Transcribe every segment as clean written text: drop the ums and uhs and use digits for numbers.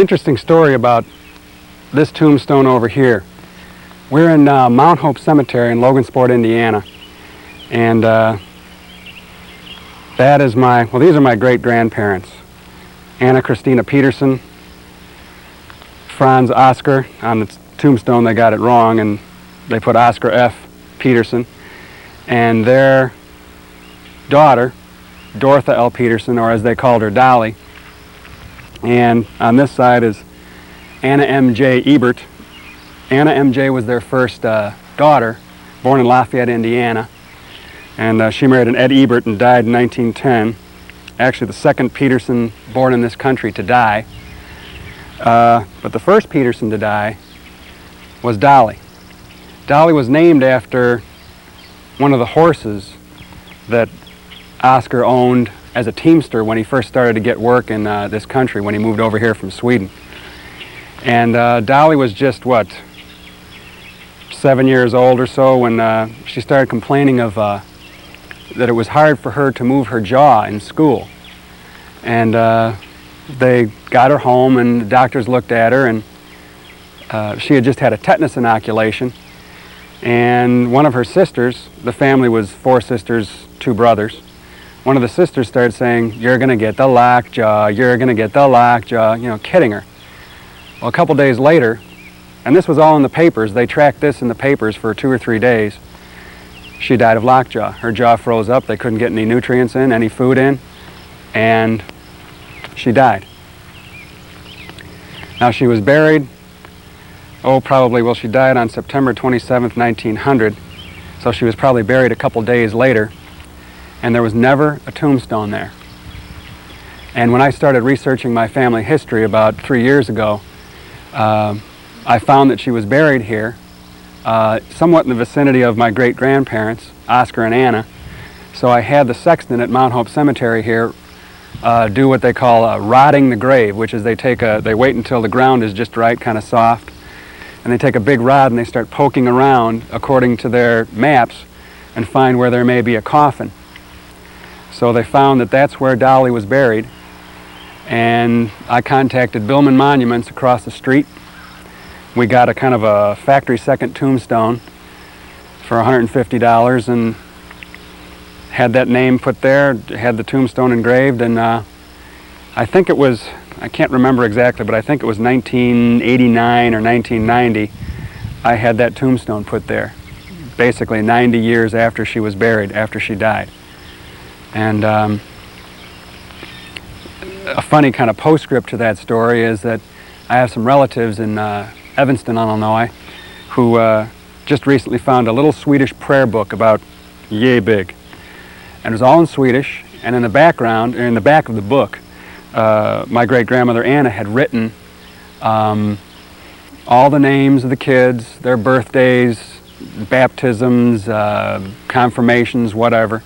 interesting story about this tombstone over here. We're in Mount Hope Cemetery in Logansport, Indiana. And that is my, well, these are my great-grandparents. Anna Christina Peterson, Franz Oscar. On the tombstone they got it wrong and they put Oscar F. Peterson. And their daughter, Dorotha L. Peterson, or as they called her, Dolly. And on this side is Anna M.J. Ebert. Anna M.J. was their first daughter, born in Lafayette, Indiana. And she married an Ed Ebert and died in 1910. Actually, the second Peterson born in this country to die. But the first Peterson to die was Dolly. Dolly was named after one of the horses that Oscar owned as a teamster when he first started to get work in this country, when he moved over here from Sweden. And Dolly was just, what, 7 years old or so when she started complaining of that it was hard for her to move her jaw in school. And they got her home and the doctors looked at her, and she had just had a tetanus inoculation. And one of her sisters, the family was 4 sisters, 2 brothers, one of the sisters started saying, "You're going to get the lockjaw, you're going to get the lockjaw," you know, kidding her. Well, a couple days later, and this was all in the papers, they tracked this in the papers for 2 or 3 days, she died of lockjaw. Her jaw froze up, they couldn't get any nutrients in, any food in, and she died. Now she was buried, she died on September 27th, 1900, so she was probably buried a couple days later, and there was never a tombstone there. And when I started researching my family history about 3 years ago, I found that she was buried here, somewhat in the vicinity of my great-grandparents, Oscar and Anna. So I had the sexton at Mount Hope Cemetery here do what they call rodding the grave, which is they wait until the ground is just right, kind of soft, and they take a big rod and they start poking around according to their maps and find where there may be a coffin. So they found that that's where Dolly was buried, and I contacted Billman Monuments across the street. We got a kind of a factory second tombstone for $150 and had that name put there, had the tombstone engraved, and I think it was, I can't remember exactly, but I think it was 1989 or 1990, I had that tombstone put there, basically 90 years after she was buried, after she died. And a funny kind of postscript to that story is that I have some relatives in Evanston, Illinois, who just recently found a little Swedish prayer book about yay big. And it was all in Swedish, and in the background, or in the back of the book, my great-grandmother Anna had written all the names of the kids, their birthdays, baptisms, confirmations, whatever.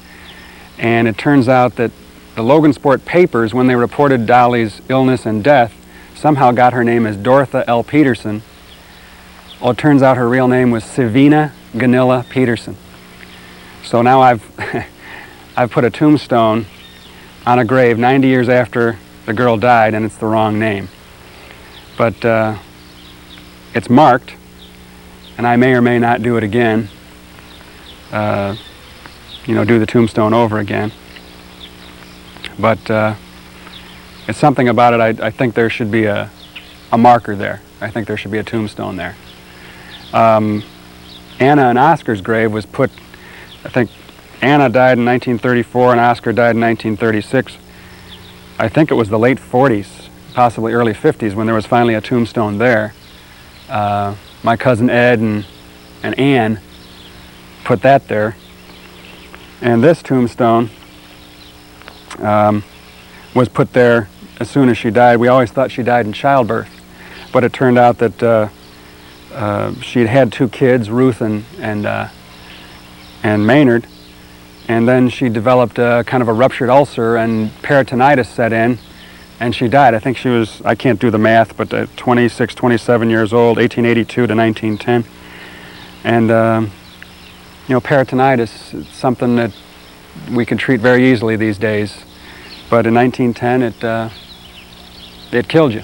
And it turns out that the Logansport papers, when they reported Dolly's illness and death, somehow got her name as Dorotha L. Peterson. Well, it turns out her real name was Savina Gunilla Peterson. So now I've put a tombstone on a grave 90 years after the girl died, and it's the wrong name. But it's marked, and I may or may not do it again. Do the tombstone over again. But it's something about it, I think there should be a marker there. I think there should be a tombstone there. Anna and Oscar's grave was put, I think Anna died in 1934 and Oscar died in 1936. I think it was the late 40s, possibly early 50s, when there was finally a tombstone there. My cousin Ed and Ann put that there. And this tombstone was put there as soon as she died. We always thought she died in childbirth, but it turned out that she'd had 2 kids, Ruth and Maynard, and then she developed kind of a ruptured ulcer and peritonitis set in, and she died. I think she was, I can't do the math, but 26, 27 years old, 1882 to 1910. And peritonitis is something that we can treat very easily these days, but in 1910 it killed you.